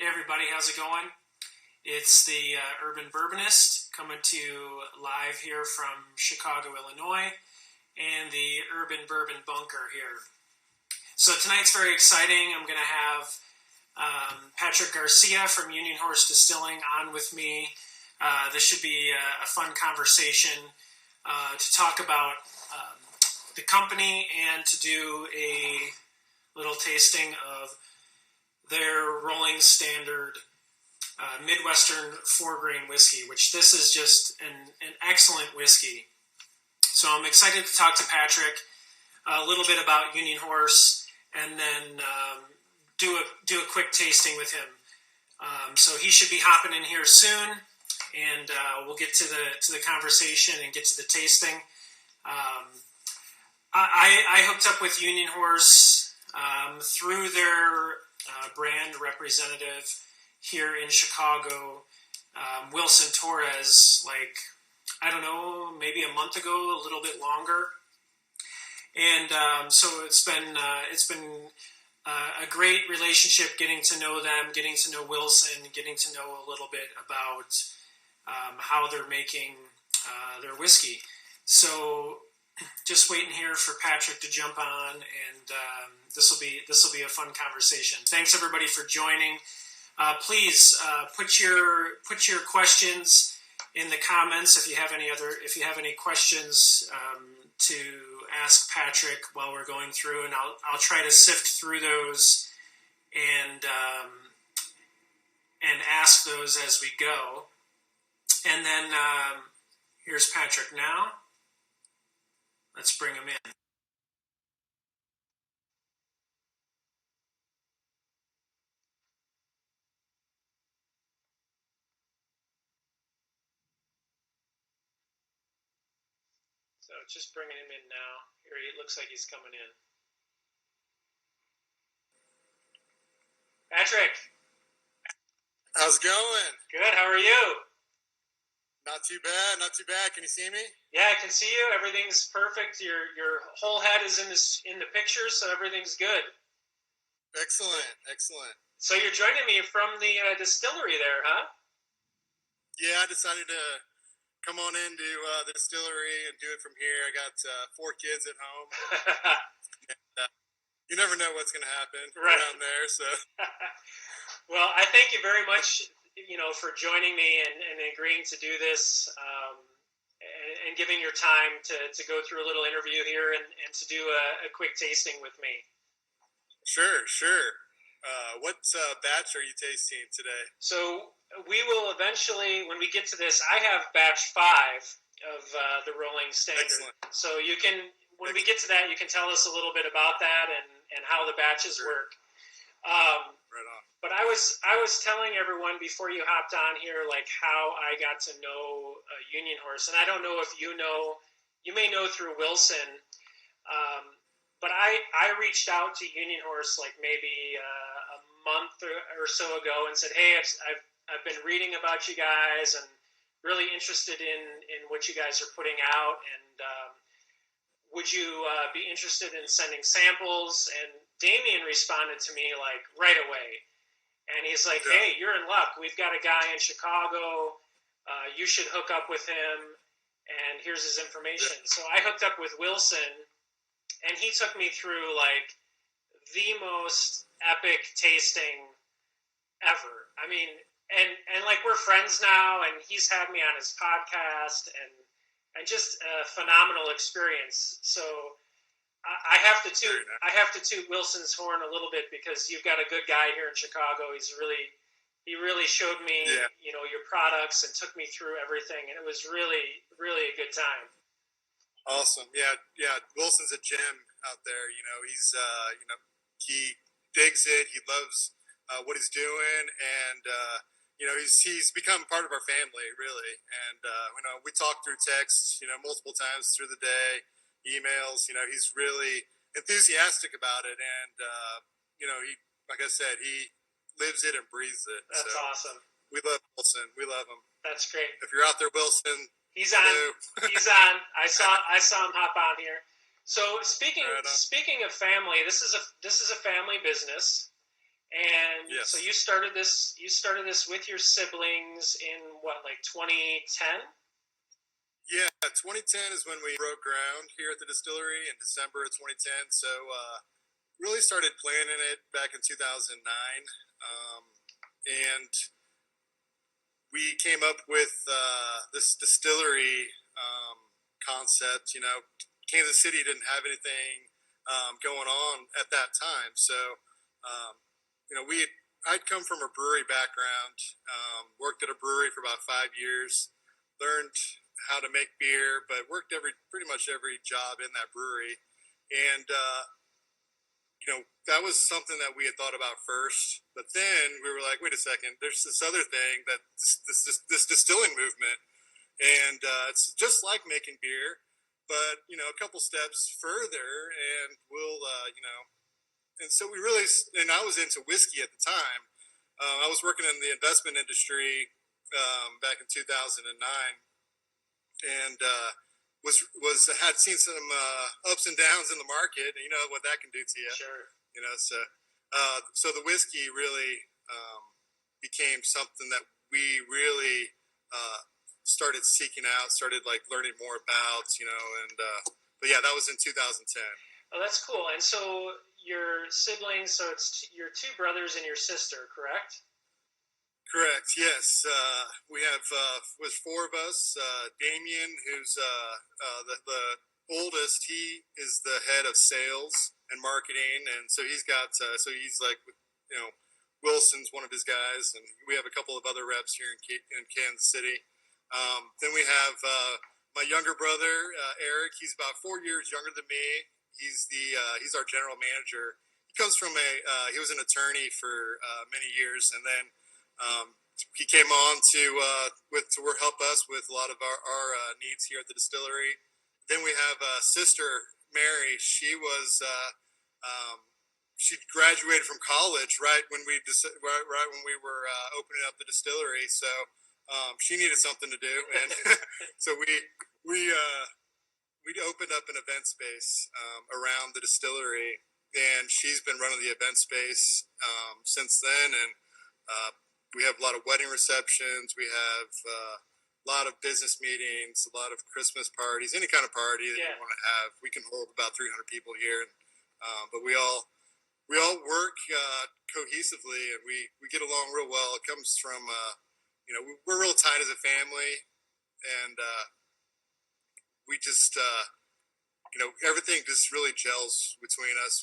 Hey everybody, how's it going? It's the Urban Bourbonist coming to you live here from Chicago, Illinois, and the Urban Bourbon Bunker here. So tonight's very exciting. I'm going to have Patrick Garcia from Union Horse Distilling on with me. This should be a fun conversation to talk about the company and to do a little tasting of their Rolling Standard Midwestern 4-grain whiskey, which this is just an excellent whiskey. So I'm excited to talk to Patrick a little bit about Union Horse, and then do a quick tasting with him. So he should be hopping in here soon, and we'll get to the conversation and get to the tasting. I hooked up with Union Horse through their brand representative here in Chicago, Wilson Torres, like, I don't know, maybe a month ago, a little bit longer. And so it's been a great relationship, getting to know them, getting to know Wilson, getting to know a little bit about how they're making their whiskey. So just waiting here for Patrick to jump on, and this will be a fun conversation. Thanks everybody for joining. Please put your questions in the comments if you have any questions to ask Patrick while we're going through, and I'll try to sift through those and ask those as we go. And then here's Patrick now. Let's bring him in. So just bringing him in now. Here, it looks like he's coming in. Patrick. How's it going? Good. How are you? Not too bad. Not too bad. Can you see me? Yeah, I can see you. Everything's perfect. Your whole head is in the picture, so everything's good. Excellent. Excellent. So you're joining me from the distillery there, huh? Yeah, I decided to come on into the distillery and do it from here. I got 4 kids at home. And, you never know what's going to happen around there. So, well, I thank you very much, for joining me and agreeing to do this, and giving your time to go through a little interview here and to do a quick tasting with me. Sure. What batch are you tasting today? So we will eventually, when we get to this, I have batch 5 of the Rolling Standard. Excellent. So you can, when we get to that, you can tell us a little bit about that and how the batches work. Right on. But I was telling everyone before you hopped on here, like, how I got to know Union Horse, and I don't know if you may know through Wilson, but I reached out to Union Horse like maybe a month or so ago and said, hey, I've been reading about you guys and really interested in what you guys are putting out, and would you be interested in sending samples? And Damian responded to me like right away, and he's like, hey, you're in luck. We've got a guy in Chicago. You should hook up with him, and here's his information. Yeah. So I hooked up with Wilson, and he took me through like the most epic tasting ever. I mean, and like, we're friends now, and he's had me on his podcast, and just a phenomenal experience. So I have to toot Wilson's horn a little bit, because you've got a good guy here in Chicago. He really showed me, your products and took me through everything, and it was really, really a good time. Awesome. Yeah. Wilson's a gem out there. He's, he digs it. He loves what he's doing, and he's become part of our family, really. And we talk through texts, multiple times through the day, emails. He's really enthusiastic about it, and he, like I said, he lives it and breathes it. That's awesome. We love Wilson. We love him. That's great. If you're out there, Wilson, he's on. He's on. I saw him hop on here. So speaking of family, this is a family business, And so Yes. you started this. You started this with your siblings in what, like 2010? Yeah, 2010 is when we broke ground here at the distillery in December of 2010. So really started planning it back in 2009, and we came up with this distillery concept. You know, Kansas City didn't have anything going on at that time, so you know, I'd come from a brewery background, worked at a brewery for about 5 years, learned how to make beer, but worked pretty much every job in that brewery, and you know, that was something that we had thought about first. But then we were like, wait a second, there's this other thing that this distilling movement, and it's just like making beer, but you know, a couple steps further, and we'll you know, and so we really, and I was into whiskey at the time. I was working in the investment industry back in 2009, and was had seen some ups and downs in the market, and you know what that can do to you. Sure. You know, so the whiskey really became something that we really started seeking out, started like learning more about. You know, and but yeah, that was in 2010. Oh, that's cool. And so your siblings, so it's your two brothers and your sister, correct? Correct. Yes, we have was four of us. Damian, who's the oldest, he is the head of sales and marketing, and so he's got so he's like, you know, Wilson's one of his guys, and we have a couple of other reps here in Kansas City. Then we have my younger brother Eric. He's about 4 years younger than me. He's our general manager. He comes from he was an attorney for many years, and then he came on to help us with a lot of our needs here at the distillery. Then we have sister Mary. She graduated from college right when we were opening up the distillery. So she needed something to do, and so we opened up an event space around the distillery, and she's been running the event space since then. And we have a lot of wedding receptions. We have a lot of business meetings, a lot of Christmas parties, any kind of party that you Yeah. want to have. We can hold about 300 people here, but we all work cohesively, and we get along real well. It comes from you know, we're real tight as a family, and we just you know, everything just really gels between us.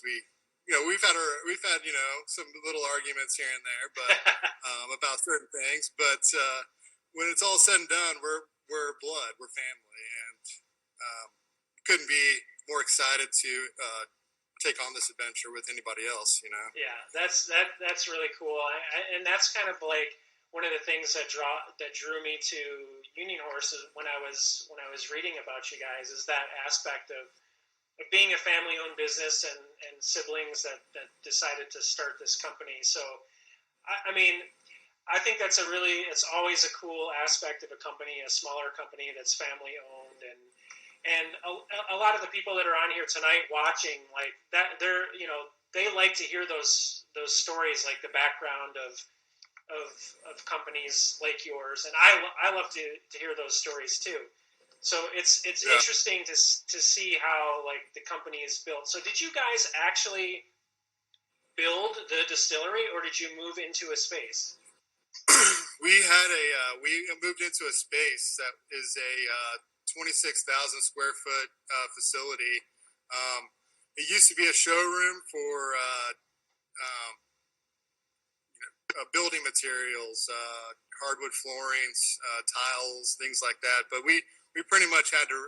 You know, we've had you know, some little arguments here and there, but about certain things. But when it's all said and done, we're blood, we're family, and couldn't be more excited to take on this adventure with anybody else. You know. Yeah, that's really cool. And that's kind of like one of the things that drew me to Union Horses when I was reading about you guys, is that aspect of being a family owned business, and siblings that decided to start this company. So I mean, I think it's always a cool aspect of a company, a smaller company that's family owned. And a lot of the people that are on here tonight watching, like that, they like to hear those stories, like the background of companies like yours. And I love to hear those stories too. So it's Yeah. interesting to see how, like, the company is built. So did you guys actually build the distillery, or did you move into a space? We moved into a space that is a 26,000 square foot facility. It used to be a showroom for building materials, hardwood floorings, tiles, things like that. But we pretty much had to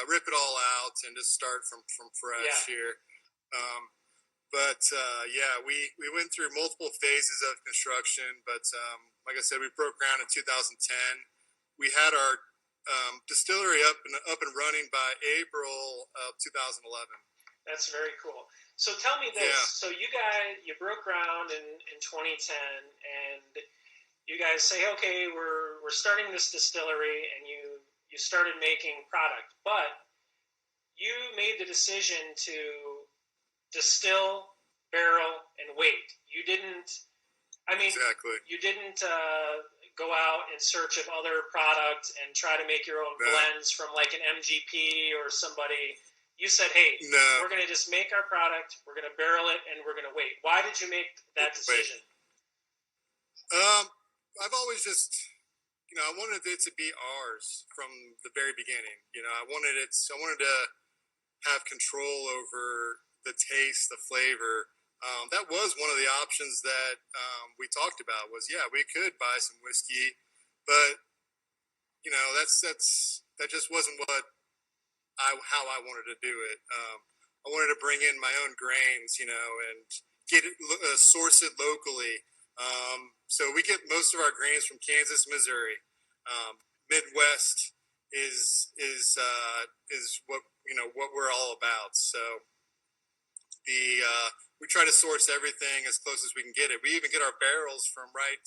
rip it all out and just start from fresh Yeah, here. Um, but yeah, we went through multiple phases of construction. But like I said, we broke ground in 2010. We had our distillery up and running by April of 2011. that's very cool. So tell me this. Yeah, So you broke ground in 2010, and you guys say, okay, we're starting this distillery, and you started making product, but you made the decision to distill barrel, and wait. You didn't. I mean, exactly. you didn't go out in search of other products and try to make your own No. blends from like an MGP or somebody. You said, "Hey, No. we're going to just make our product. We're going to barrel it, and we're going to wait." Why did you make that decision? I've always just, I wanted it to be ours from the very beginning. I wanted to have control over the taste, the flavor. That was one of the options that we talked about. Was we could buy some whiskey, but that just wasn't how I wanted to do it. I wanted to bring in my own grains, and get it source it locally. So we get most of our grains from Kansas, Missouri. Midwest is what we're all about. So we try to source everything as close as we can get it. We even get our barrels from right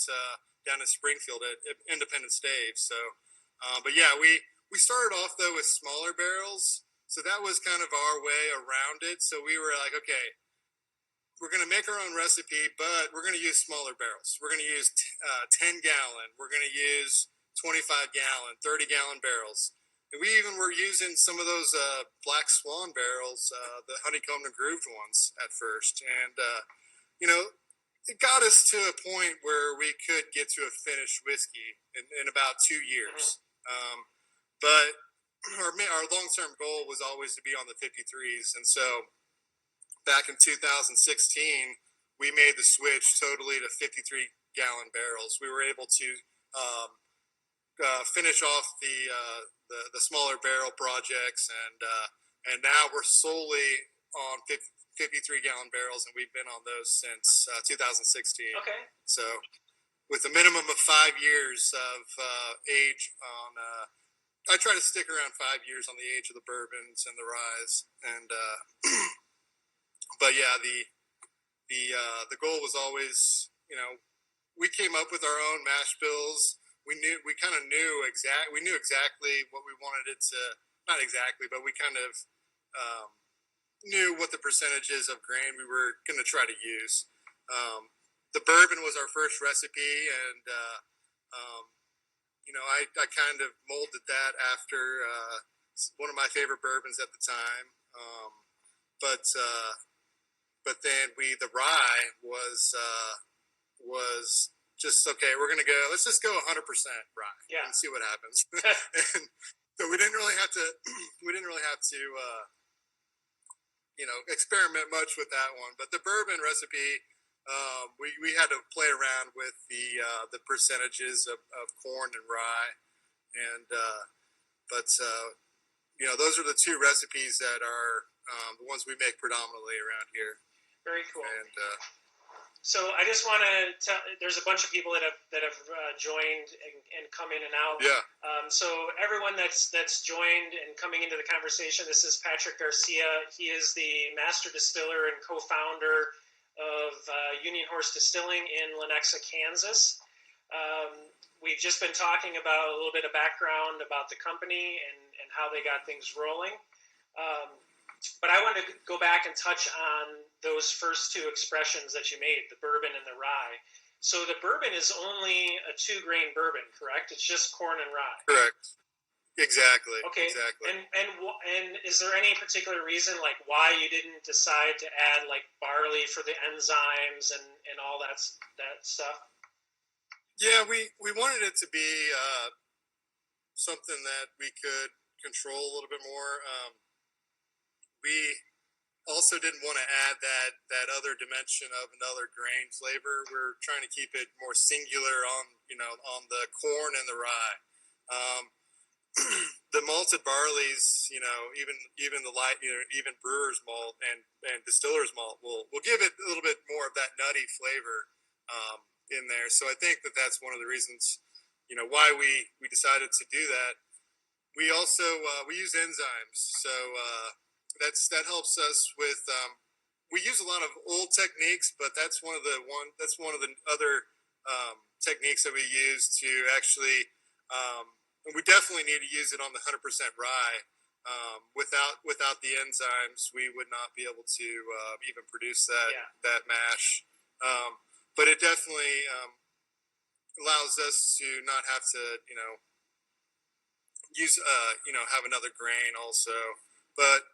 down in Springfield at Independence Stave. So, but yeah, we started off though with smaller barrels, so that was kind of our way around it. So we were like, okay, we're going to make our own recipe, but we're going to use smaller barrels. We're going to use 10 gallon. We're going to use 25 gallon, 30 gallon barrels. And we even were using some of those Black Swan barrels, the honeycombed and grooved ones at first. And, it got us to a point where we could get to a finished whiskey in about 2 years. But our long-term goal was always to be on the 53s. And so back in 2016, we made the switch totally to 53 gallon barrels. We were able to finish off the smaller barrel projects, and now we're solely on 53 gallon barrels, and we've been on those since 2016. Okay. So with a minimum of 5 years of age on, I try to stick around 5 years on the age of the bourbons and the ryes, and but yeah, the goal was always, we came up with our own mash bills. We knew exactly what we wanted it to, not exactly, but we kind of knew what the percentages of grain we were going to try to use. The bourbon was our first recipe, and I kind of molded that after one of my favorite bourbons at the time. But then the rye was just, okay, we're going to go, let's just go 100% rye and see what happens. And so we didn't really have to experiment much with that one. But the bourbon recipe, we had to play around with the percentages of corn and rye. And, those are the two recipes that are the ones we make predominantly around here. Very cool. And so I just want to tell. There's a bunch of people that have joined and come in and out. Yeah. So everyone that's joined and coming into the conversation, this is Patrick Garcia. He is the master distiller and co-founder of Union Horse Distilling in Lenexa, Kansas. We've just been talking about a little bit of background about the company and how they got things rolling. But I want to go back and touch on those first two expressions that you made, the bourbon and the rye. So the bourbon is only a 2-grain bourbon, correct? It's just corn and rye. Correct. Exactly. Okay. Exactly. And is there any particular reason, like, why you didn't decide to add like barley for the enzymes and all that stuff? Yeah, we wanted it to be something that we could control a little bit more. We also didn't want to add that other dimension of another grain flavor. We're trying to keep it more singular on the corn and the rye. The malted barleys, even the light, even brewer's malt and distiller's malt will give it a little bit more of that nutty flavor in there. So I think that's one of the reasons, why we decided to do that. We also we use enzymes, so that helps us with. We use a lot of old techniques, but that's one of the other techniques that we use to actually. And we definitely need to use it on the 100% rye. Without the enzymes, we would not be able to even produce that mash. But it definitely allows us to not have to, use, have another grain also. But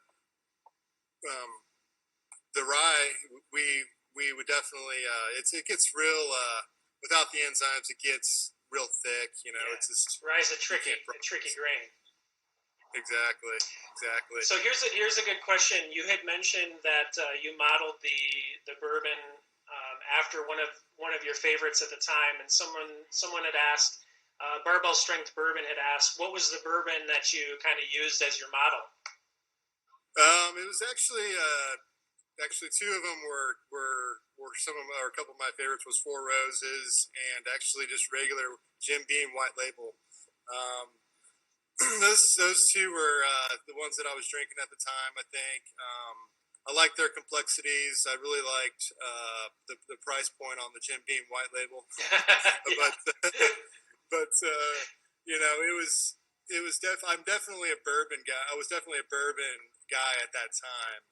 the rye, we would definitely, it gets real, without the enzymes, it gets real thick. It's just rye is a tricky grain. Exactly. So here's a good question. You had mentioned that you modeled the bourbon after one of your favorites at the time, and someone had asked, Barbell Strength Bourbon had asked, what was the bourbon that you kind of used as your model? It was actually two of them were some of or a couple of my favorites was Four Roses and actually just regular Jim Beam White Label. Those two were the ones that I was drinking at the time. I think I liked their complexities. I really liked the price point on the Jim Beam White Label, but it was I'm definitely a bourbon guy. I was definitely a bourbon guy at that time.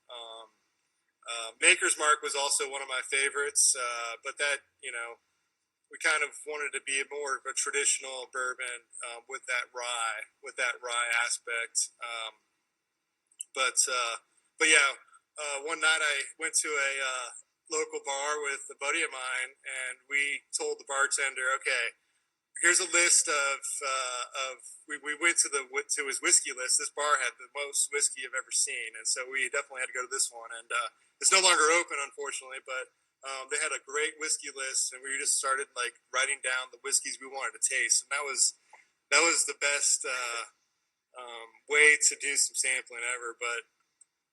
Maker's Mark was also one of my favorites, but that we kind of wanted to be more of a traditional bourbon with that rye aspect. But yeah, one night I went to a local bar with a buddy of mine, and we told the bartender, okay, here's a list of we went to his whiskey list. This bar had the most whiskey I've ever seen, and so we definitely had to go to this one. And it's no longer open, unfortunately, but they had a great whiskey list, and we just started like writing down the whiskeys we wanted to taste, and that was the best way to do some sampling ever. But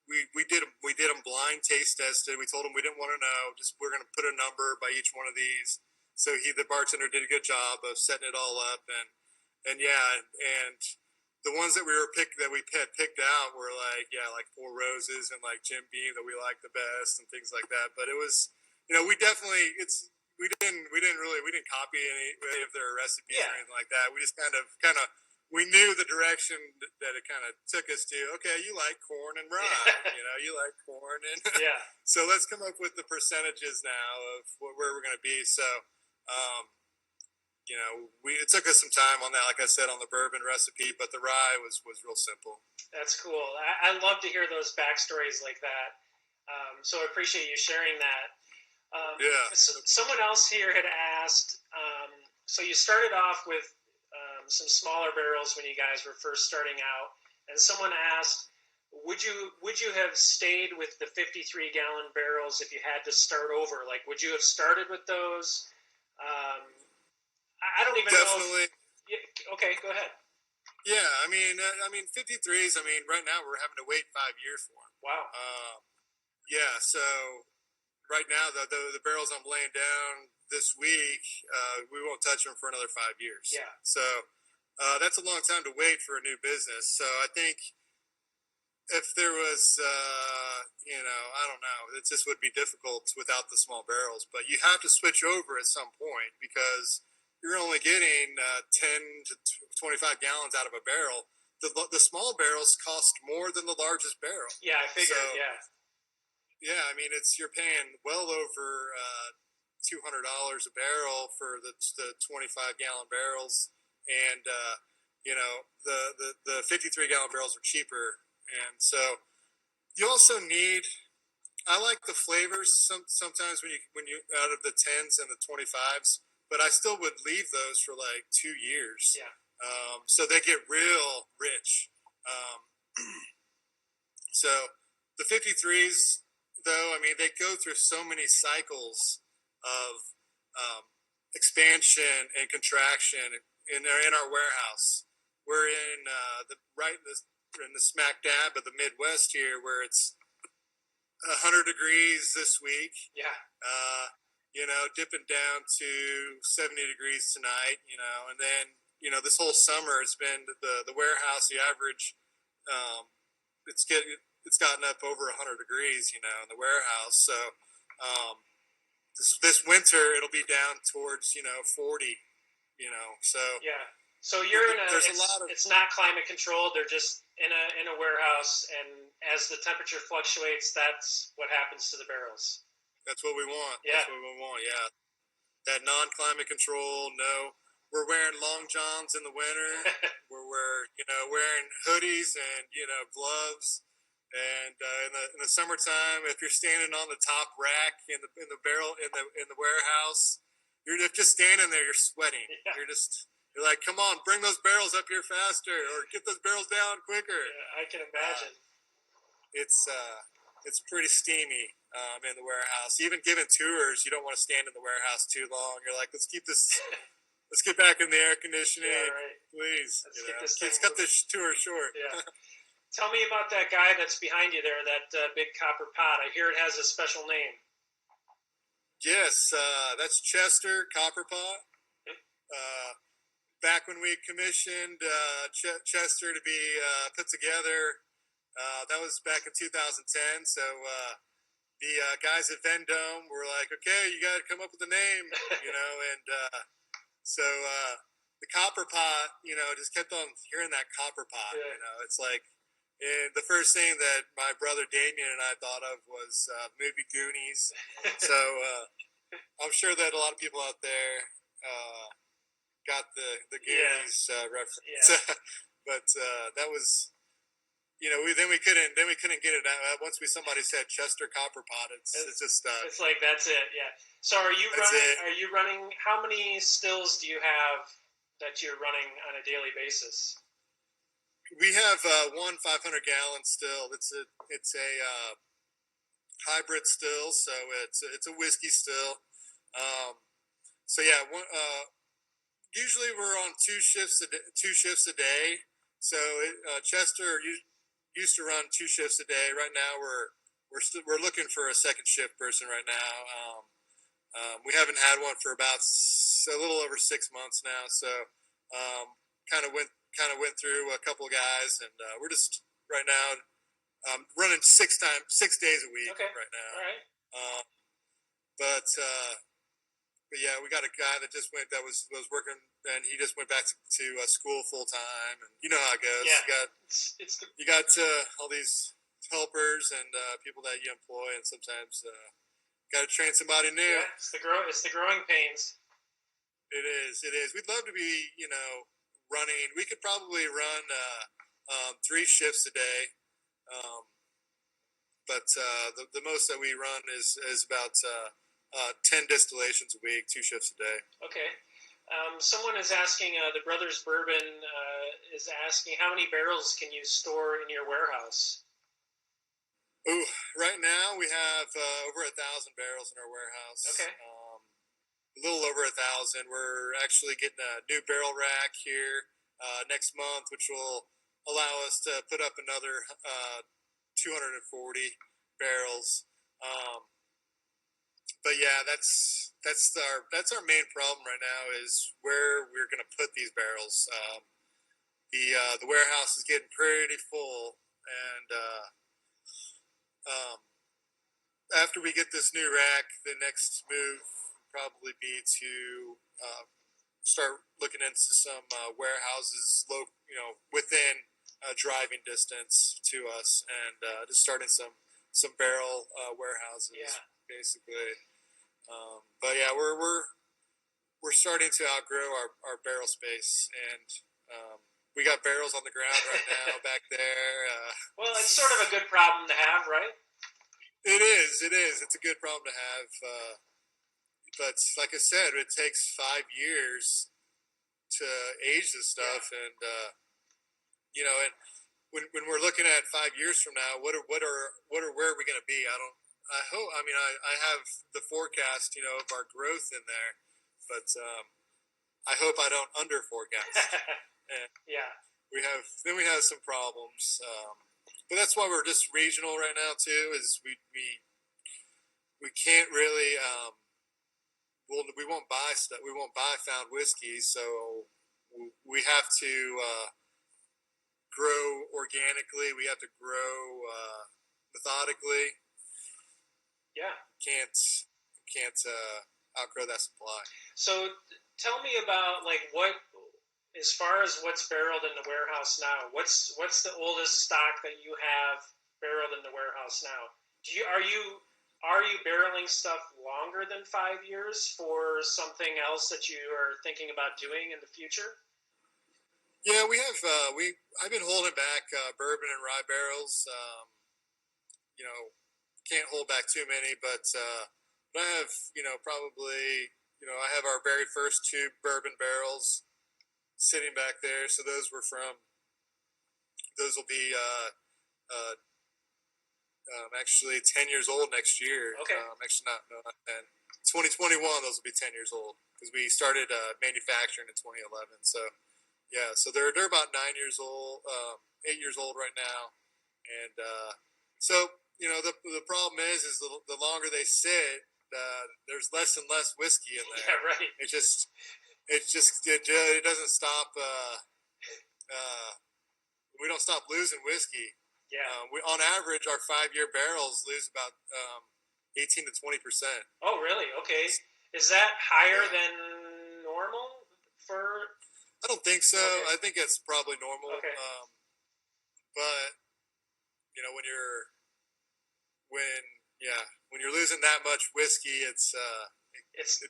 we did them blind taste tested. We told them we didn't want to know, just we're going to put a number by each one of these. So the bartender did a good job of setting it all up, and the ones that we had picked out were like Four Roses and like Jim Beam that we liked the best and things like that. But it was, we definitely we didn't copy any of their recipes or anything like that. We just kind of we knew the direction that it kind of took us to. Okay, you like corn and rye, you like corn and so let's come up with the percentages now of where we're going to be. So. It took us some time on that, like I said, on the bourbon recipe, but the rye was real simple. That's cool. I love to hear those backstories like that. So I appreciate you sharing that. Someone else here had asked, so you started off with some smaller barrels when you guys were first starting out, and someone asked, would you have stayed with the 53-gallon barrels if you had to start over? Like, would you have started with those? I don't even Definitely. know. Okay, go ahead. Yeah, I mean 53s. I mean, right now we're having to wait 5 years for them. Wow. Yeah. So right now, the barrels I'm laying down this week, we won't touch them for another 5 years. Yeah. So that's a long time to wait for a new business. So I think if there was, I don't know, it just would be difficult without the small barrels. But you have to switch over at some point because you're only getting 10 to 25 gallons out of a barrel. The small barrels cost more than the largest barrel. Yeah, I figured. So, yeah, I mean, you're paying well over $200 a barrel for the 25-gallon barrels, and the 53-gallon barrels are cheaper. And so you also need. I like the flavors sometimes when you out of the 10s and the 25s, but I still would leave those for like 2 years. Yeah. So they get real rich. So the 53s, though, I mean, they go through so many cycles of expansion and contraction in our warehouse. We're in the smack dab of the Midwest here, where it's 100 degrees this week. Yeah. Dipping down to 70 degrees tonight. And then this whole summer it's been the warehouse. The average, it's gotten up over 100 degrees. In the warehouse. So this winter it'll be down towards 40. So yeah. So you're in a. There's a lot of. It's not climate controlled. They're just in a warehouse, and as the temperature fluctuates, that's what happens to the barrels. That's what we want. Yeah. That's what we want. Yeah. That non-climate control. No, we're wearing long johns in the winter. we're wearing hoodies and gloves. And in the summertime, if you're standing on the top rack in the barrel in the warehouse, you're just standing there. You're sweating. Yeah. You're like, come on, bring those barrels up here faster, or get those barrels down quicker. Yeah, I can imagine. It's pretty steamy in the warehouse. Even giving tours, you don't want to stand in the warehouse too long. You're like, let's get back in the air conditioning, right. please. Let's cut this tour short. Yeah. Tell me about that guy that's behind you there, that big copper pot. I hear it has a special name. Yes, that's Chester Copperpot. Back when we commissioned Chester to be put together, that was back in 2010. So the guys at Vendome were like, okay, you got to come up with a name, and so the Copperpot, just kept on hearing that Copperpot. Yeah. It's like, and the first thing that my brother Damian and I thought of was movie Goonies. So I'm sure that a lot of people out there got the Goonies reference. Yeah. But that was, we couldn't get it out. Once somebody said Chester Copperpot, it's just it's like that's it. Yeah. So are you running? How many stills do you have that you're running on a daily basis? We have one 500-gallon still. It's a hybrid still, so it's a whiskey still. So yeah, usually we're on two shifts a day. So Chester used to run 2 shifts a day. Right now we're looking for a second shift person right now. We haven't had one for about a little over 6 months now. So kind of went through a couple of guys, and we're just right now running 6 days a week. Okay. Right now. All right. But yeah, we got a guy that just went, that was working, and he just went back to school full time, and you know how it goes. Yeah. You got all these helpers and people that you employ, and sometimes got to train somebody new. Yeah, it's the growing pains. It is. We'd love to be, running. We could probably run 3 shifts a day, but the most that we run is about 10 distillations a week, 2 shifts a day. Okay. Someone is asking, the Brothers Bourbon is asking, how many barrels can you store in your warehouse? Ooh, right now we have over 1,000 barrels in our warehouse. Okay. A little over 1,000. We're actually getting a new barrel rack here next month, which will allow us to put up another 240 barrels. But yeah, that's our main problem right now, is where we're going to put these barrels. The warehouse is getting pretty full, and after we get this new rack, the next move will probably be to start looking into some warehouses within driving distance to us, and just starting some barrel warehouses. Yeah. Basically. But yeah, we're starting to outgrow our barrel space, and we got barrels on the ground right now back there. Well, it's sort of a good problem to have, right? It is. It's a good problem to have. But like I said, it takes 5 years to age this stuff, and and when we're looking at 5 years from now, where are we going to be? I have the forecast, of our growth in there, but I hope I don't under forecast. And yeah. We have some problems, but that's why we're just regional right now too. Is we can't really we won't buy stuff. We won't buy found whiskey, so we have to grow organically. We have to grow methodically. Yeah. Can't outgrow that supply. So tell me about, like, what as far as what's barreled in the warehouse now, what's the oldest stock that you have barreled in the warehouse now? Are you barreling stuff longer than 5 years for something else that you are thinking about doing in the future? Yeah, we have. I've been holding back bourbon and rye barrels. You know, can't hold back too many, but I have, probably, I have our very first two bourbon barrels sitting back there. So those will be actually 10 years old next year. Okay. Actually, not 10. 2021, those will be 10 years old because we started manufacturing in 2011. So yeah, so they're about 9 years old, 8 years old right now, and so the problem is the longer they sit, there's less and less whiskey in there. Yeah, right. It doesn't stop. We don't stop losing whiskey. Yeah. On average, our 5-year barrels lose about 18 to 20%. Oh, really? Okay. Is that higher than normal for? I don't think so. Okay. I think it's probably normal. Okay. But when you're losing that much whiskey, it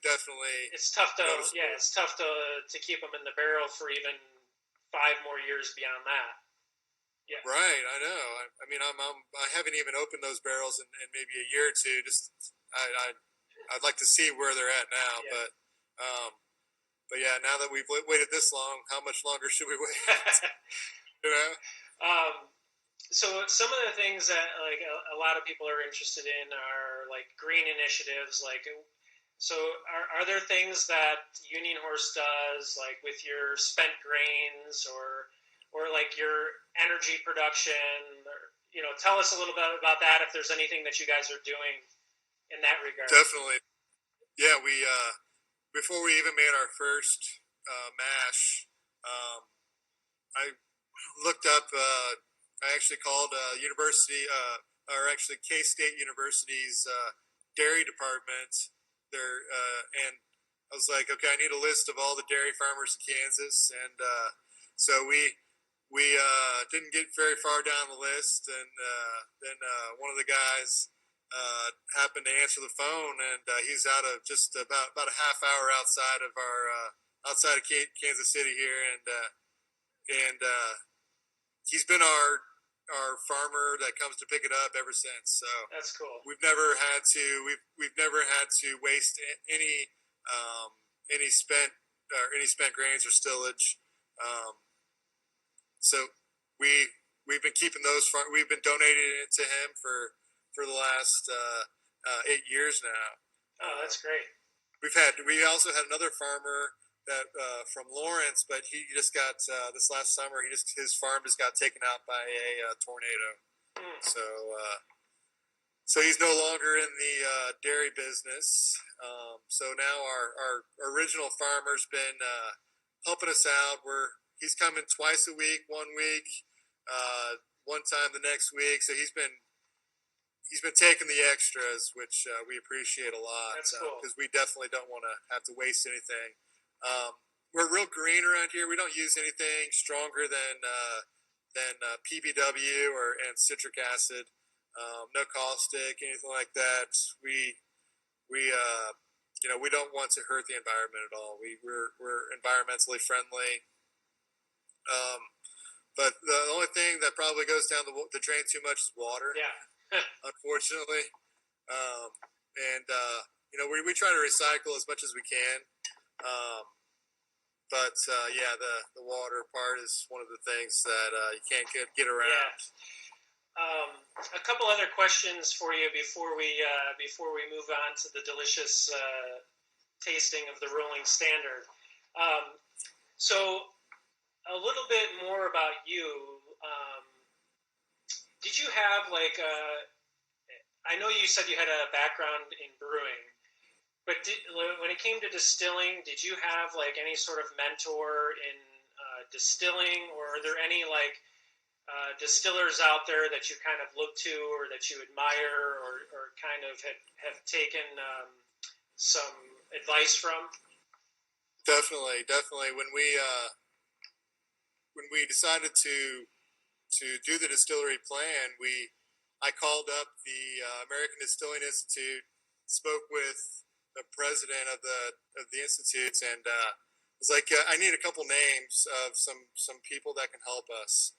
definitely it's tough to noticeable. it's tough to keep them in the barrel for even 5 more years beyond that. Yeah. Right, I know. I mean, I haven't even opened those barrels in maybe a year or two. I'd like to see where they're at now, Yeah. but yeah, now that we've waited this long, how much longer should we wait? you know. So some of the things that like a lot of people are interested in are like green initiatives. Like, so are there things that Union Horse does, like with your spent grains or like your energy production? Or, tell us a little bit about that. If there's anything that you guys are doing in that regard. Definitely. Yeah, we before we even made our first mash, I looked up. I actually called university, or actually K-State University's dairy department. And I was like, okay, I need a list of all the dairy farmers in Kansas, and so we didn't get very far down the list, and then one of the guys happened to answer the phone, and he's out of just about a half hour outside of outside of Kansas City here, and he's been our farmer that comes to pick it up ever since. So that's cool. We've never had to waste any spent grains or stillage. So we've been keeping those. We've been donating it to him for the last 8 years now. Oh, that's great. We also had another farmer that from Lawrence, but he just got this last summer. His farm just got taken out by a tornado. So he's no longer in the dairy business. So now our original farmer's been helping us out. He's coming twice a week, 1 week, one time the next week. So he's been taking the extras, which we appreciate a lot. That's cool. Because we definitely don't want to have to waste anything. We're real green around here. We don't use anything stronger than PBW and citric acid. No caustic, anything like that. We don't want to hurt the environment at all. We're environmentally friendly. But the only thing that probably goes down the drain too much is water. Yeah. Unfortunately. We try to recycle as much as we can. But the water part is one of the things that you can't get around. Yeah. A couple other questions for you before we move on to the delicious tasting of the Rolling Standard. So a little bit more about you. Did you have I know you said you had a background in brewing, but when it came to distilling, did you have any sort of mentor in distilling, or are there any distillers out there that you kind of look to or that you admire or kind of have taken some advice from? Definitely. When we when we decided to do the distillery plan, I called up the American Distilling Institute, spoke with the president of the institutes, and was like, I need a couple names of some people that can help us.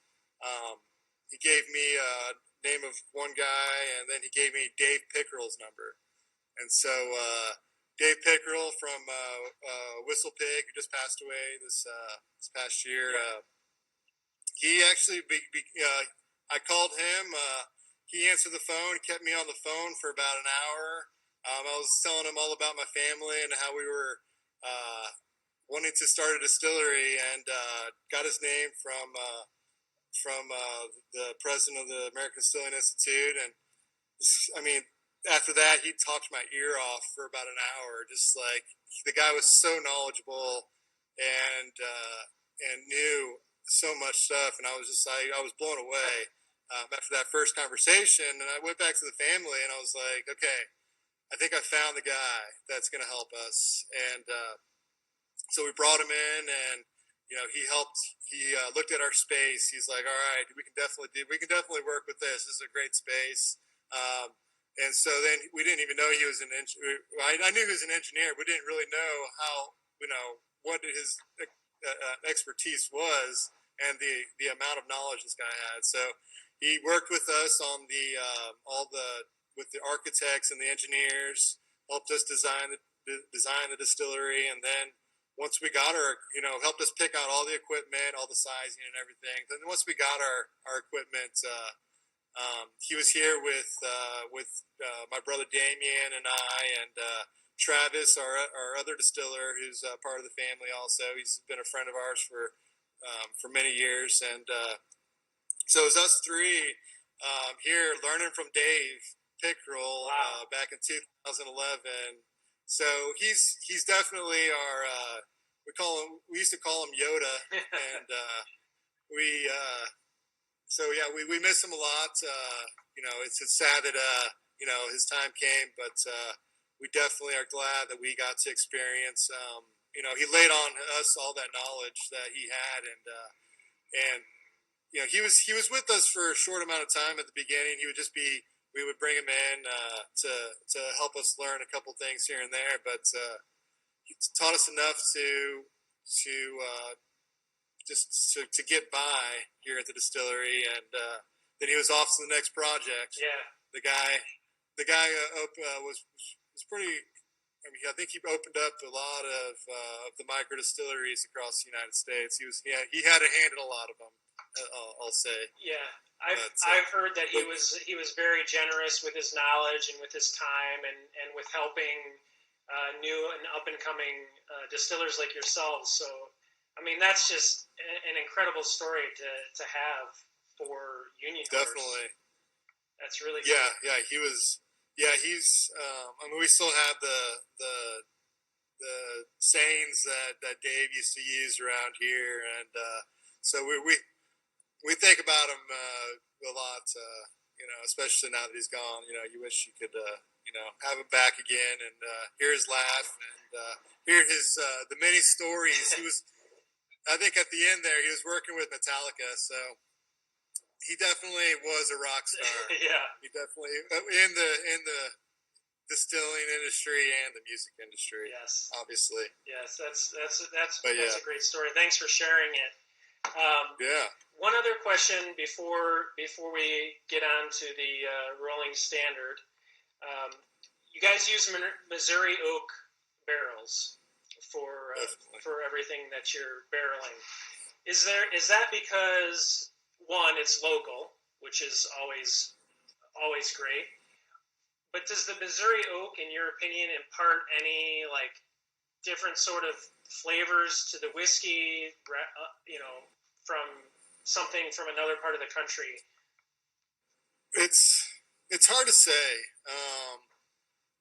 He gave me a name of one guy, and then he gave me Dave Pickerel's number. And so Dave Pickerel from Whistle Pig, who just passed away this past year, he actually I called him. He answered the phone, kept me on the phone for about an hour. I was telling him all about my family and how we were wanting to start a distillery, and got his name from the president of the American Distilling Institute. And I mean, after that, he talked my ear off for about an hour. Just like, the guy was so knowledgeable and knew so much stuff, and I was just like, I was blown away after that first conversation. And I went back to the family, and I was like, okay, I think I found the guy that's going to help us. And so we brought him in, and he helped. He looked at our space. He's like, all right, we can definitely work with this. This is a great space. And so then we didn't even know he was an engineer. I knew he was an engineer. We didn't really know how, what his expertise was, and the amount of knowledge this guy had. So he worked with us on with the architects and the engineers, helped us design the distillery, and then once we got helped us pick out all the equipment, all the sizing and everything. Then once we got our equipment, he was here with my brother Damian and I, and Travis, our other distiller, who's part of the family also. He's been a friend of ours for many years, and so it was us three here learning from Dave Pickerel. Wow. Back in 2011. So he's definitely our we used to call him Yoda, and we miss him a lot. It's sad that his time came, but we definitely are glad that we got to experience. He laid on us all that knowledge that he had, and he was with us for a short amount of time at the beginning. We would bring him in to help us learn a couple things here and there, but he taught us enough to get by here at the distillery, and then he was off to the next project. Yeah. The guy was pretty. I mean, I think he opened up a lot of the micro distilleries across the United States. He had a hand in a lot of them. I'll say. Yeah, I've heard that he was very generous with his knowledge and with his time, and with helping new and up and coming distillers like yourselves. So, I mean, that's just an incredible story to have for Union Horse. Definitely. That's really cool. Yeah. He was. Yeah, he's. I mean, we still have the sayings that Dave used to use around here, and so we think about him a lot. Especially now that he's gone. You wish you could have him back again and hear his laugh and hear his the many stories. He was. I think at the end there, he was working with Metallica, so he definitely was a rock star. Yeah, he definitely in the distilling industry and the music industry. Yes, obviously. Yes, that's a great story. Thanks for sharing it. Yeah. One other question before we get on to the Rolling Standard. You guys use Missouri oak barrels for everything that you're barreling. Is that because, one, it's local, which is always great, but does the Missouri oak, in your opinion, impart any different sort of flavors to the whiskey, from something from another part of the country? It's hard to say,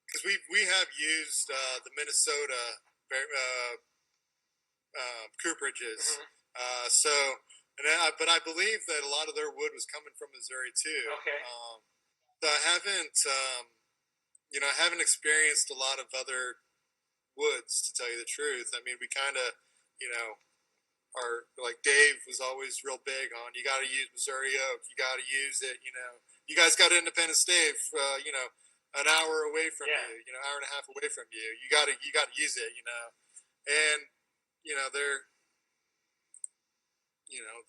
because we have used the Minnesota cooperages, but I believe that a lot of their wood was coming from Missouri too. Okay. So I haven't experienced a lot of other woods, to tell you the truth. I mean, we kind of, like Dave was always real big on, you got to use Missouri oak, you got to use it. You guys got Independence Dave, an hour away from you, hour and a half away from you. You got to use it, and they're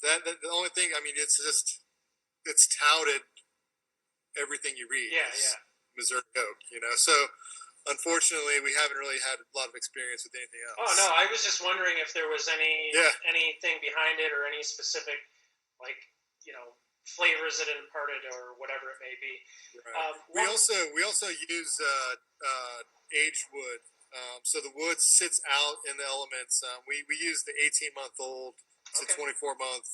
that the only thing. I mean, it's touted everything you read. Missouri oak, So unfortunately, we haven't really had a lot of experience with anything else. Oh no, I was just wondering if there was anything behind it or any specific, like, flavors that imparted or whatever it may be. Right. We also use aged wood. So the wood sits out in the elements. We use the 18-month-old to 24-month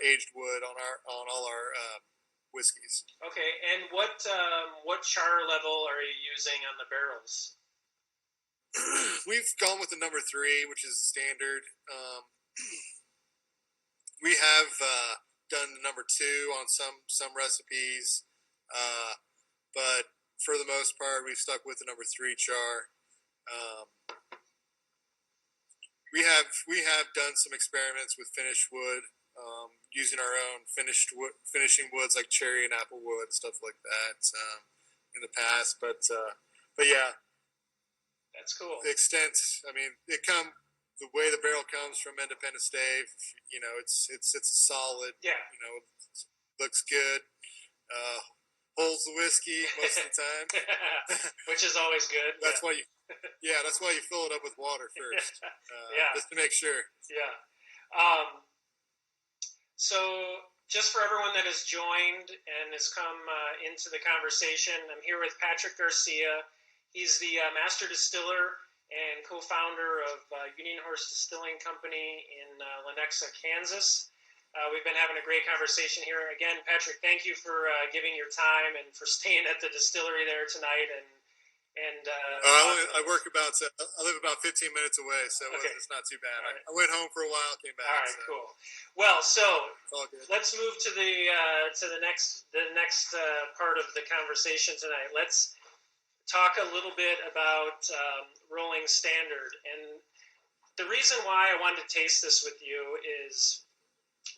aged wood on all our whiskeys. Okay, and what char level are you using on the barrels? We've gone with the number 3, which is the standard. We have done the number 2 on some recipes, but for the most part, we've stuck with the number 3 char. We have done some experiments with finished wood, using our own finishing woods like cherry and apple wood, stuff like that, in the past. But yeah, that's cool. The extent, I mean, the way the barrel comes from Independence Dave, it's a solid. Yeah. Looks good. Holds the whiskey most of the time, which is always good. That's why you fill it up with water first, just to make sure. Yeah. So, just for everyone that has joined and has come into the conversation, I'm here with Patrick Garcia. He's the master distiller and co-founder of Union Horse Distilling Company in Lenexa, Kansas. We've been having a great conversation here. Again, Patrick, thank you for giving your time and for staying at the distillery there tonight. I live about 15 minutes away, so it's not too bad. Right. I went home for a while, came back. All right, cool. Well, so let's move to the next part of the conversation tonight. Let's talk a little bit about Rolling Standard. And the reason why I wanted to taste this with you is,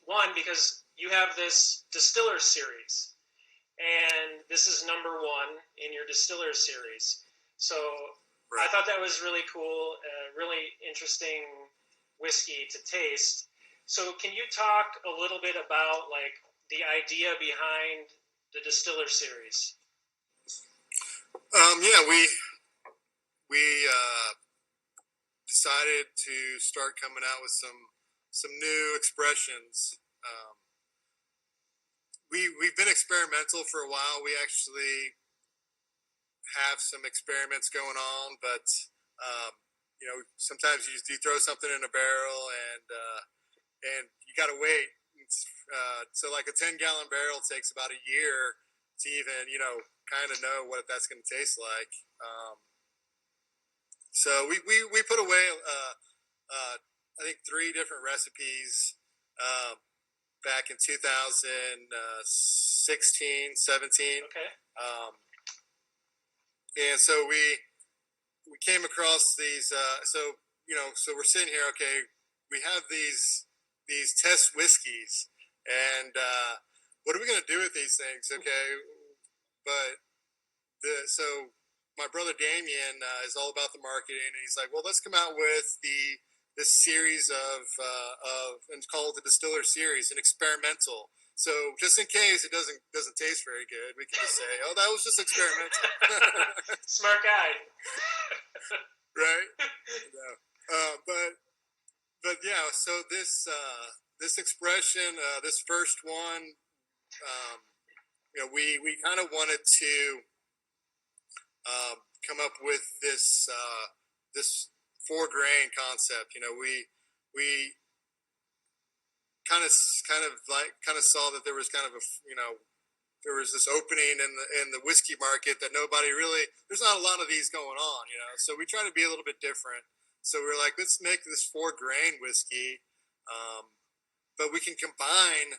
one, because you have this distiller series, and this is number 1 in your distiller series. So I thought that was really cool, really interesting whiskey to taste. So can you talk a little bit about like the idea behind the distiller series? We decided to start coming out with some new expressions. We've been experimental for a while. We actually have some experiments going on, but sometimes you throw something in a barrel and you got to wait. So like a 10-gallon barrel takes about a year to even kind of know what that's going to taste like. So we put away I think 3 different recipes back in 2016, 17. Okay. And so we came across these. So we're sitting here. Okay, we have these test whiskeys, and what are we going to do with these things? Okay, but so my brother Damian is all about the marketing, and he's like, well, let's come out with this series of and call it the Distiller Series, an experimental. So just in case it doesn't taste very good, we can just say, "Oh, that was just experimental." Smart guy, right? But yeah. So this expression, this first one, we kind of wanted to come up with this 4-grain concept. We kind of saw that there was kind of there was this opening in the whiskey market that there's not a lot of these going on, so we try to be a little bit different. So we were like, let's make this 4-grain whiskey, but we can combining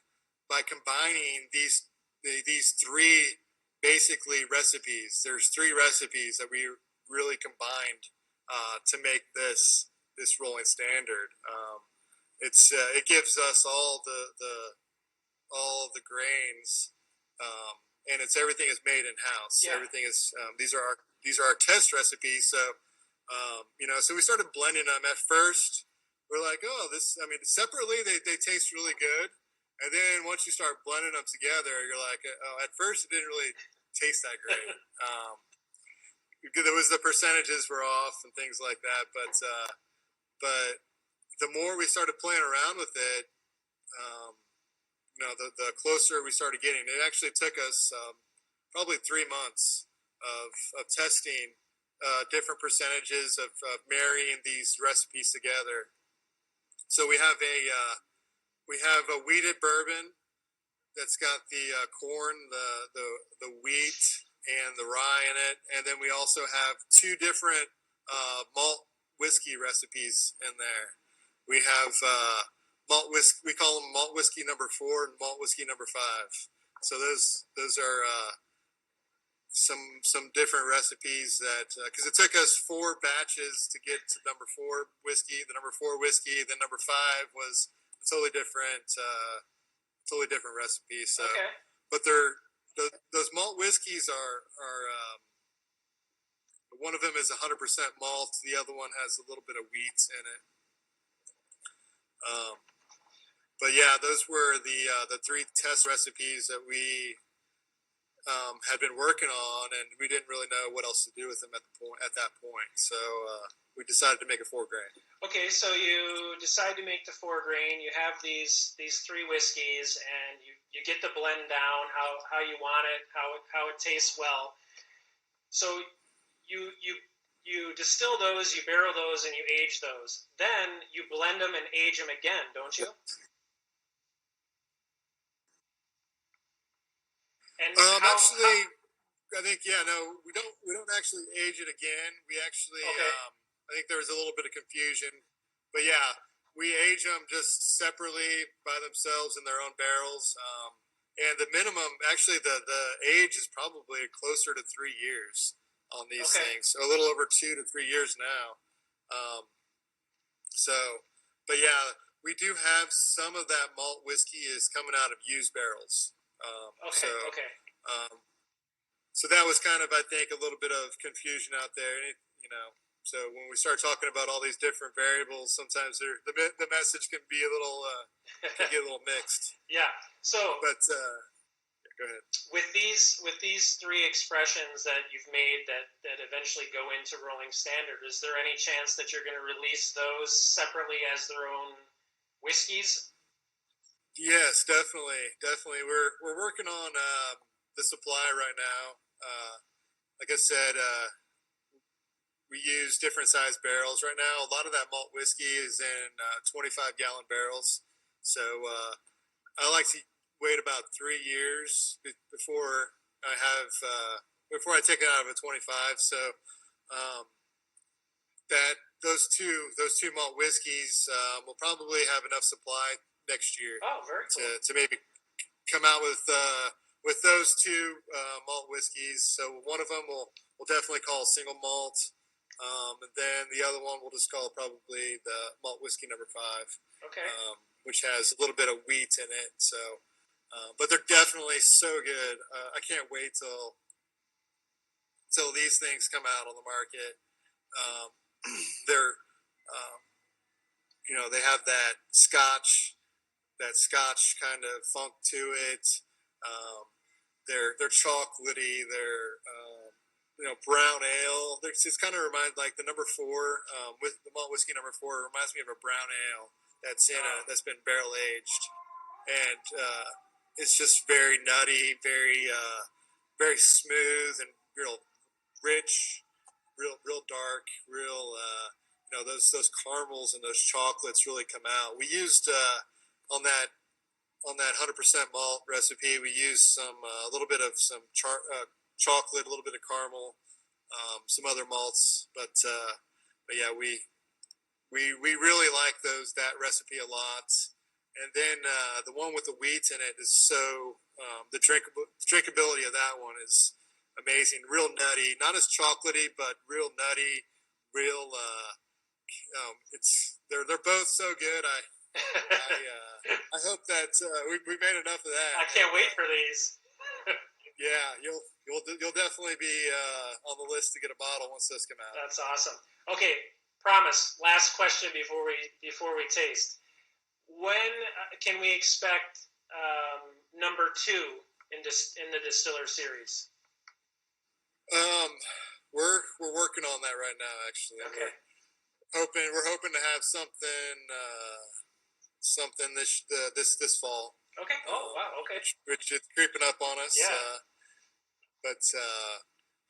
these 3 basically recipes. There's 3 recipes that we really combined to make this Rolling Standard. it gives us all the grains, and everything is made in house. Yeah. Everything is these are our test recipes. So so we started blending them. At first, we're like, oh, this. I mean, separately they taste really good, and then once you start blending them together, you're like, oh, at first it didn't really taste that great. There was the percentages were off and things like that, but the more we started playing around with it, the closer we started getting. It actually took us probably 3 months of testing different percentages of marrying these recipes together. So we have a wheated bourbon that's got the corn, the wheat, and the rye in it, and then we also have two different malt whiskey recipes in there. We have malt whiskey. We call them malt whiskey number 4 and malt whiskey number 5. So those are some different recipes that because it took us 4 batches to get to number 4 whiskey. The number 4 whiskey, then number 5 was a totally different recipe. So, okay. But those malt whiskeys are one of them is 100% malt. The other one has a little bit of wheat in it. But yeah, those were the 3 test recipes that we had been working on, and we didn't really know what else to do with them at that point. So we decided to make a 4 grain. Okay, so you decide to make the 4 grain. You have these 3 whiskeys, and you get the blend down how you want it, how it tastes well. So you distill those, you barrel those, and you age those. Then you blend them and age them again, don't you? And actually, I think no, we don't actually age it again. We actually, okay. I think there was a little bit of confusion, but yeah, we age them just separately by themselves in their own barrels. And the minimum, actually, the age is probably closer to 3 years on these things, so a little over 2 to 3 years now. But yeah, we do have some of that malt whiskey is coming out of used barrels. So that was kind of, I think, a little bit of confusion out there. So when we start talking about all these different variables, sometimes the message can be a little mixed. Yeah. So, but go ahead. With these 3 expressions that you've made that eventually go into Rolling Standard, is there any chance that you're going to release those separately as their own whiskeys? Yes, definitely. We're working on the supply right now. Like I said, we use different size barrels right now. A lot of that malt whiskey is in 25-gallon barrels. So I like to wait about 3 years before I take it out of a 25. So that those two malt whiskeys will probably have enough supply next year. Oh, very cool. To maybe come out with those 2 malt whiskeys. So one of them we'll definitely call single malt, and then the other one we'll just call probably the malt whiskey number 5. Okay. Which has a little bit of wheat in it. So, but they're definitely so good. I can't wait till these things come out on the market. They're they have that Scotch kind of funk to it. They're chocolatey. They're brown ale. It's kind of reminds like the number 4 with the malt whiskey number 4 reminds me of a brown ale that's that's been barrel aged, and it's just very nutty, very smooth, and real rich, real dark, real those caramels and those chocolates really come out. We used on that 100% malt recipe, we used some a little bit of some chocolate, a little bit of caramel, some other malts, but yeah, we really like that recipe a lot. And then the one with the wheat in it is so the drinkability of that one is amazing. Real nutty, not as chocolatey, but real nutty. Real, they're both so good. I hope that we made enough of that. I can't wait for these. Yeah, you'll definitely be on the list to get a bottle once those come out. That's awesome. Okay, promise. Last question before we taste. When can we expect number 2 in the Distiller series? We're working on that right now. Actually, Okay. We're hoping to have something this fall. Okay. Oh wow. Okay. Which is creeping up on us. Yeah. But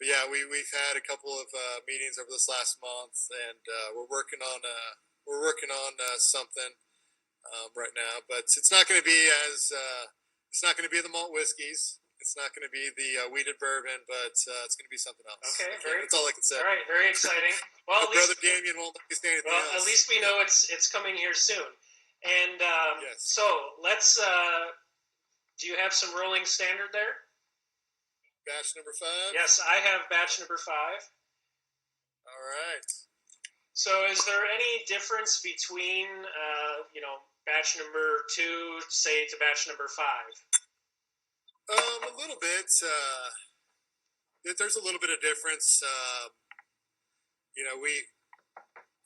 yeah, we've had a couple of meetings over this last month, and we're working on something right now. But it's not going to be it's not going to be the malt whiskeys. It's not going to be the wheated bourbon, but it's going to be something else. Okay, that's all I can say. All right, very exciting. Well, Brother Damian won't let me say anything else. At least we know it's coming here soon. And yes. So let's. Do you have some rolling standard there? Batch number 5. Yes, I have batch number 5. All right. So, is there any difference between batch number 2, say, to batch number 5? A little bit. There's a little bit of difference.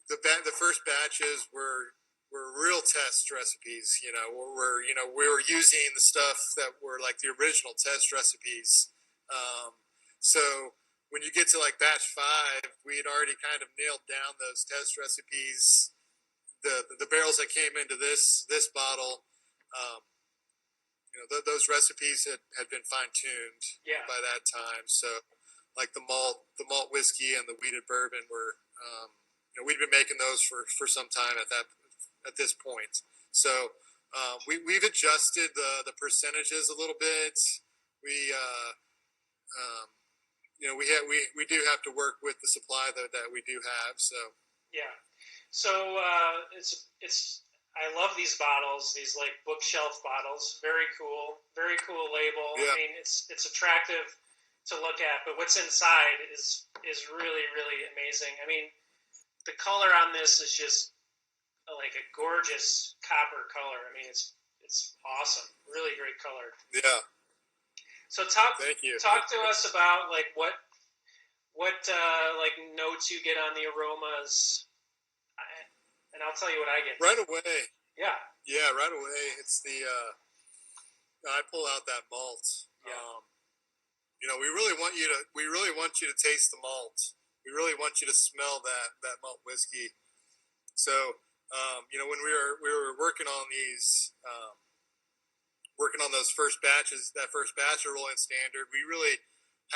The first batches were real test recipes. We were using the stuff that were like the original test recipes. So when you get to like batch 5, we had already kind of nailed down those test recipes. The barrels that came into this bottle. Those recipes had been fine-tuned by that time. So, like the malt whiskey and the wheated bourbon were, we'd been making those for some time at this point. So, we've adjusted the percentages a little bit. We do have to work with the supply that we do have. So yeah. So it's. I love these bottles, these like bookshelf bottles. Very cool label. Yeah. I mean, it's attractive to look at, but what's inside is really, really amazing. I mean, the color on this is just like a gorgeous copper color. I mean, it's awesome. Really great color. Yeah. So talk Thank you. Talk to us about like what like notes you get on the aromas. And I'll tell you what I get. Right away. Yeah. Yeah, right away. It's the I pull out that malt. Yeah. We really want you to taste the malt. We really want you to smell that malt whiskey. So, when we were working on these, working on those first batches, that first batch of Rolling Standard, we really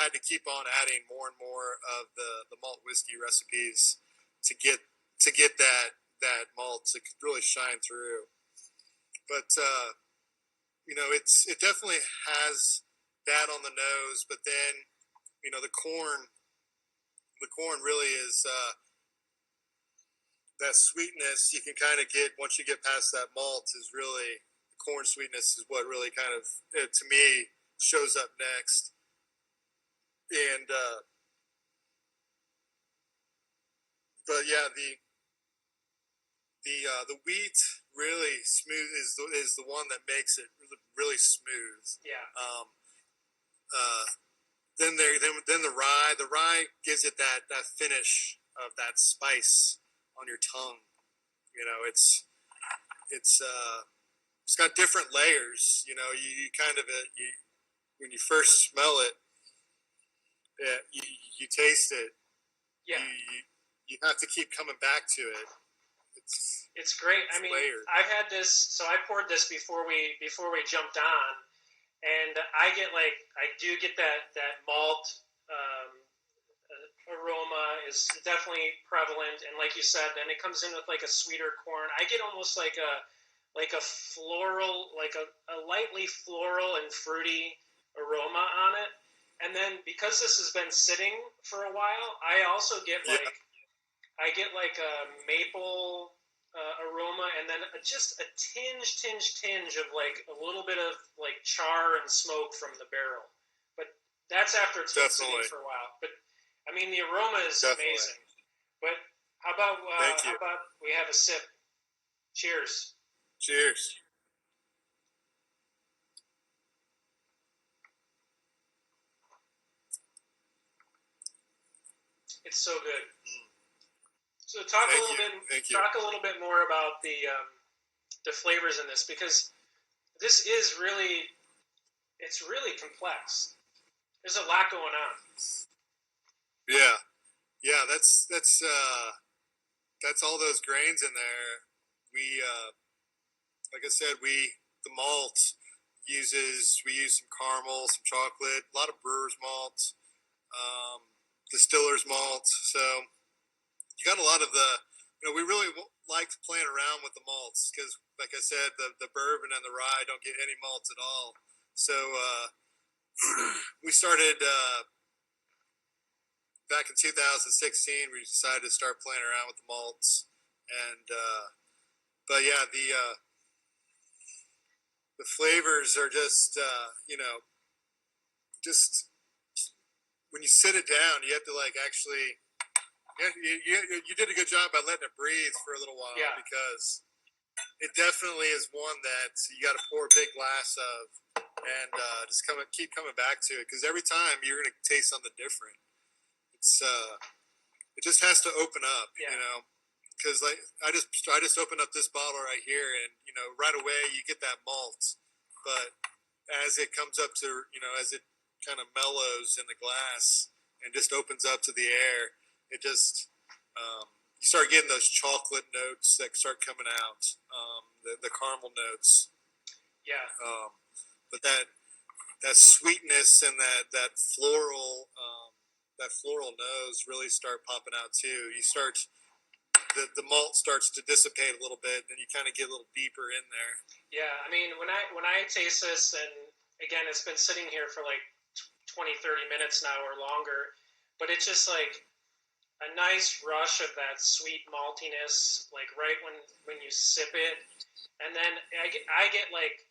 had to keep on adding more and more of the malt whiskey recipes to get that malt to really shine through. But it definitely has that on the nose, but then the corn really is that sweetness you can kind of get once you get past that malt. Is really the corn sweetness is what really kind of to me shows up next. And but yeah, the wheat really smooth is the one that makes it really smooth. Yeah. Then the rye gives it that finish of that spice on your tongue. It's got different layers. You kind of when you first smell it, you taste it. Yeah. You have to keep coming back to it. It's great. I mean, layered. I've had this, so I poured this before we jumped on, and I do get that malt aroma is definitely prevalent, and like you said, then it comes in with like a sweeter corn. I get almost like a floral, like a lightly floral and fruity aroma on it, and then because this has been sitting for a while, I also get like a maple aroma, and then just a tinge of like a little bit of like char and smoke from the barrel. But that's after it's been sitting for a while. But I mean, the aroma is amazing. But how about we have a sip? Cheers. Cheers. It's so good. So talk a little bit more about the flavors in this, because this is really, it's really complex. There's a lot going on. Yeah, that's all those grains in there. We like I said, the malt we use some caramel, some chocolate, a lot of brewer's malt, distiller's malt. So you got a lot of we really liked playing around with the malts because, like I said, the bourbon and the rye don't get any malts at all. So we started back in 2016. We decided to start playing around with the malts, and but yeah, the flavors are just just when you sit it down, you have to like actually. Yeah, you did a good job by letting it breathe for a little while, because it definitely is one that you got to pour a big glass of and just keep coming back to it, because every time you're going to taste something different. It just has to open up, because like I just opened up this bottle right here, and right away you get that malt, but as it comes up to as it kind of mellows in the glass and just opens up to the air, it just you start getting those chocolate notes that start coming out, the caramel notes. Yeah. But that sweetness and that floral nose really start popping out too. You start the malt starts to dissipate a little bit, and you kind of get a little deeper in there. Yeah, I mean, when I taste this, and again, it's been sitting here for like 20, 30 minutes now or longer, but it's just like a nice rush of that sweet maltiness, like right when you sip it, and then I get like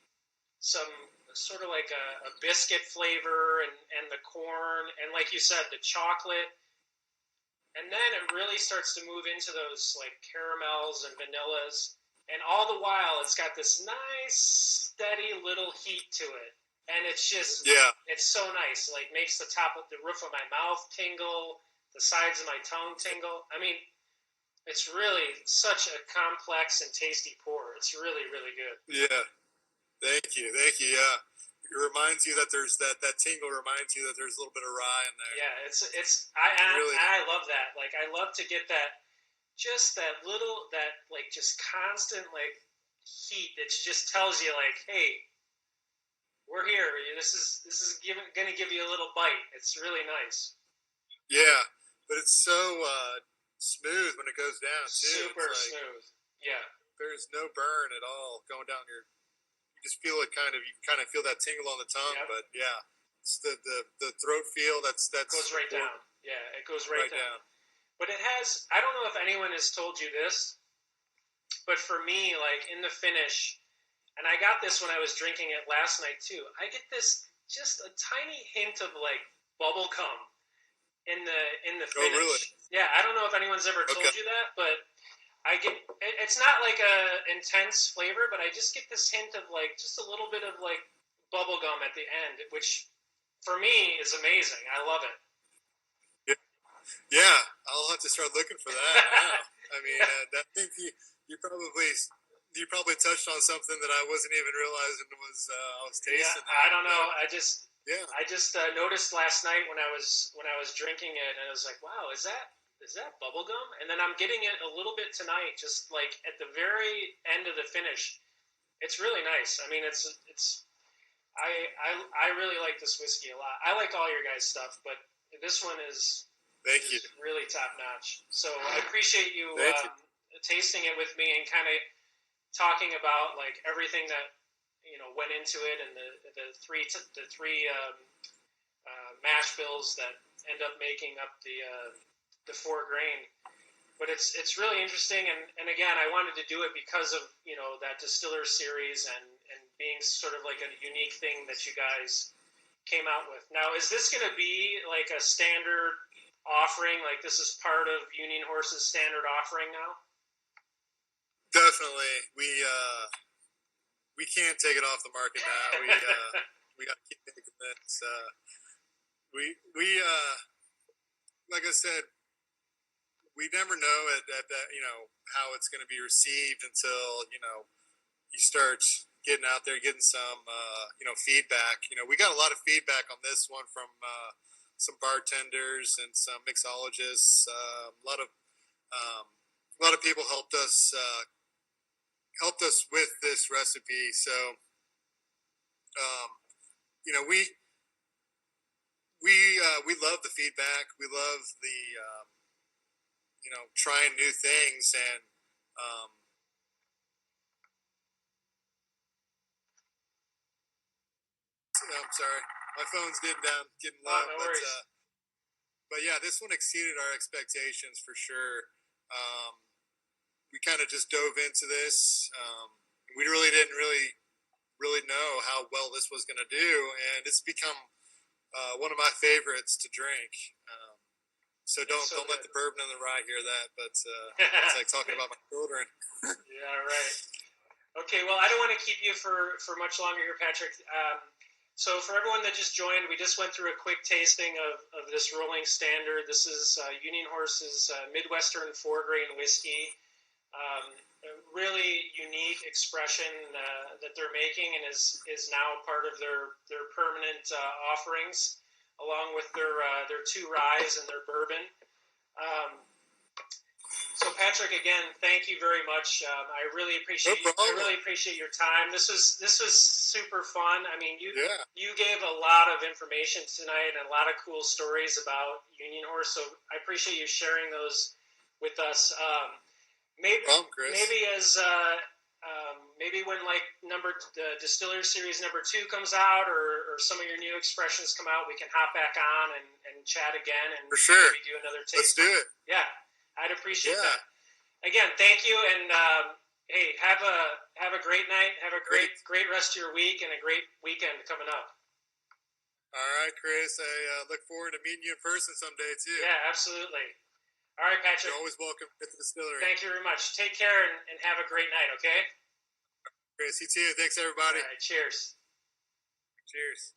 some sort of like a biscuit flavor, and the corn, and like you said, the chocolate, and then it really starts to move into those like caramels and vanillas, and all the while it's got this nice steady little heat to it, and it's just it's so nice, like makes the roof of my mouth tingle, the sides of my tongue tingle. I mean, it's really such a complex and tasty pour. It's really, really good. Yeah, thank you. Yeah, it reminds you that there's that tingle reminds you that there's a little bit of rye in there. Yeah, I love that. Like, I love to get that, just that little, that like just constant like heat that just tells you like, hey, we're here. This is gonna give you a little bite. It's really nice. Yeah, but it's so smooth when it goes down too. Super smooth. Yeah. There's no burn at all going down your. You just feel it you kind of feel that tingle on the tongue. Yep. But yeah, it's the throat feel that goes right down. Yeah, it goes right down. But it has. I don't know if anyone has told you this, but for me, like in the finish, and I got this when I was drinking it last night too. I get this just a tiny hint of like bubble gum in the finish. Oh, really? Yeah, I don't know if anyone's ever told you that, but I get, it's not like a intense flavor, but I just get this hint of like just a little bit of like bubble gum at the end, which for me is amazing. I love it. Yeah, I'll have to start looking for that. Wow. I mean, I think you probably touched on something that I wasn't even realizing I was tasting. Yeah, I don't know. I just noticed last night when I was drinking it, and I was like, wow, is that bubble gum? And then I'm getting it a little bit tonight, just like at the very end of the finish. It's really nice. I mean, I really like this whiskey a lot. I like all your guys' stuff, but this one is really top notch. So I appreciate you tasting it with me and kind of talking about like everything that went into it, and the three mash bills that end up making up the 4 grain. But it's really interesting, and again, I wanted to do it because of that distiller series and being sort of like a unique thing that you guys came out with. Now, is this going to be like a standard offering? Like this is part of Union Horse's standard offering now? Definitely. we can't take it off the market now. We got to keep making this. We like I said, we never know at that, how it's going to be received until, you start getting out there, getting some, feedback. We got a lot of feedback on this one from some bartenders and some mixologists. A lot of people helped us with this recipe. So, we love the feedback. We love the, trying new things. And I'm sorry, my phone's getting low. No worries. But yeah, this one exceeded our expectations for sure. We kind of just dove into this. We really didn't really know how well this was going to do, and it's become one of my favorites to drink. So don't let the bourbon and the rye hear that, but it's like talking about my children. Yeah, right. Okay, well, I don't want to keep you for much longer here, Patrick. So for everyone that just joined, we just went through a quick tasting of this Rolling Standard. This is Union Horse's Midwestern 4-grain whiskey. A really unique expression that they're making, and is now part of their permanent offerings, along with their 2 ryes and their bourbon. So Patrick, again, thank you very much. I really appreciate your time. This was super fun. I mean, you gave a lot of information tonight and a lot of cool stories about Union Horse. So I appreciate you sharing those with us. Maybe when the Distiller Series number 2 comes out, or some of your new expressions come out, we can hop back on and chat again, and for sure, maybe do another taste. Let's do it. Yeah, I'd appreciate that. Again, thank you, and hey, have a great night, have a great rest of your week, and a great weekend coming up. All right, Chris. I look forward to meeting you in person someday too. Yeah, absolutely. All right, Patrick. You're always welcome at the distillery. Thank you very much. Take care and have a great night, okay? Chris, you too. Thanks, everybody. All right, cheers. Cheers.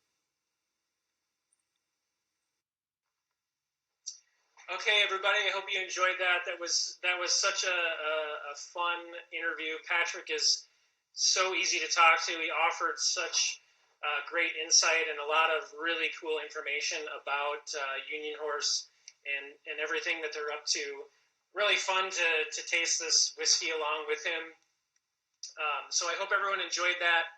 Okay, everybody, I hope you enjoyed that. That was such a fun interview. Patrick is so easy to talk to. He offered such great insight and a lot of really cool information about Union Horse and everything that they're up to. Really fun to taste this whiskey along with him. So I hope everyone enjoyed that.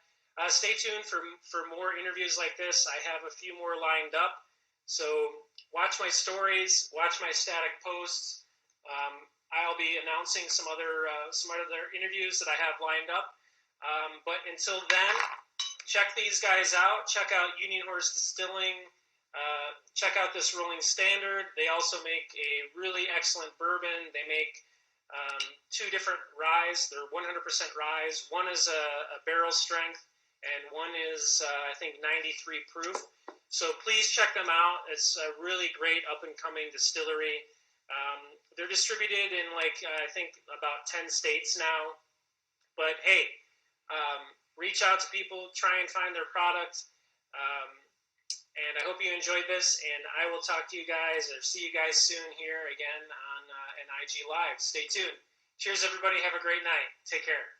Stay tuned for more interviews like this. I have a few more lined up. So watch my stories, watch my static posts. I'll be announcing some other interviews that I have lined up. But until then, check these guys out. Check out Union Horse Distilling. Check out this Rolling Standard. They also make a really excellent bourbon. They make 2 different ryes. They're 100% ryes. One is a barrel strength, and one is, I think, 93 proof. So please check them out. It's a really great up-and-coming distillery. They're distributed in, I think, about 10 states now. But, hey, reach out to people, try and find their product. And I hope you enjoyed this, and I will talk to you guys, or see you guys soon here again on an IG Live. Stay tuned. Cheers, everybody. Have a great night. Take care.